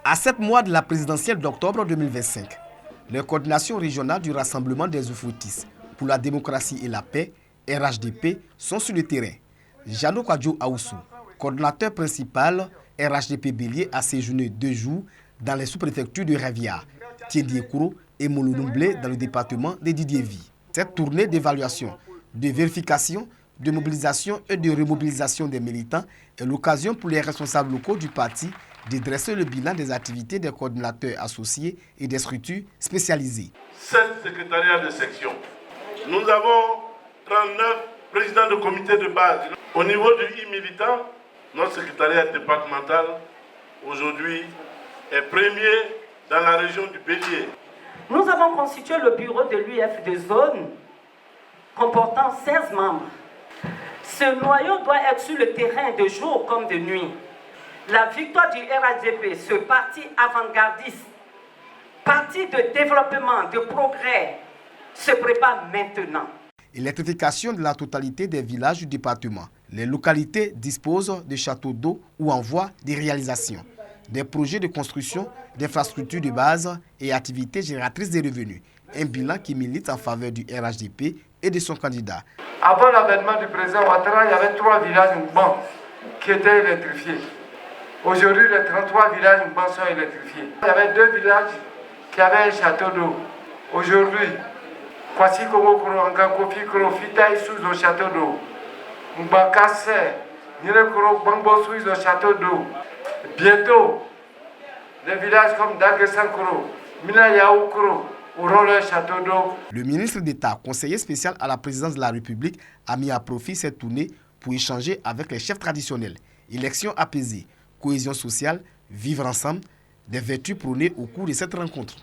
À 7 mois de la présidentielle d'octobre 2025, les coordinations régionales du Rassemblement des Oufoutis pour la démocratie et la paix, RHDP, sont sur le terrain. Jano Kwadjo Aoussou, coordinateur principal RHDP Bélier, a séjourné 2 jours dans les sous-préfectures de Ravia, Tiendiekoro et Moulounoumblé dans le département de Didiévi. Cette tournée d'évaluation, de vérification, de mobilisation et de remobilisation des militants est l'occasion pour les responsables locaux du parti de dresser le bilan des activités des coordinateurs associés et des structures spécialisées. 7 secrétariats de section. Nous avons 39 présidents de comité de base. Au niveau du e-militant, notre secrétariat départemental aujourd'hui est premier dans la région du Bélier. Nous avons constitué le bureau de l'UF de zone comportant 16 membres. Ce noyau doit être sur le terrain de jour comme de nuit. La victoire du RHDP, ce parti avant-gardiste, parti de développement, de progrès, se prépare maintenant. Électrification de la totalité des villages du département. Les localités disposent de châteaux d'eau ou en voie de réalisation, des projets de construction, d'infrastructures de base et activités génératrices de revenus. Un bilan qui milite en faveur du RHDP et de son candidat. Avant l'avènement du président Ouattara, il y avait 3 villages Ngban qui étaient électrifiés. Aujourd'hui, les 33 villages Ngban sont électrifiés. Il y avait 2 villages qui avaient un château d'eau. Aujourd'hui, Kwasi Kongo Koro, Angakofi Koro, Fita sous un château d'eau. Mbakase, Nire Koro, Bangbo sous un château d'eau. Bientôt, les villages comme Dagesan Koro, Minayaou Koro auront leur château d'eau. Le ministre d'État, conseiller spécial à la présidence de la République, a mis à profit cette tournée pour échanger avec les chefs traditionnels. Élections apaisées, cohésion sociale, vivre ensemble, des vertus prônées au cours de cette rencontre.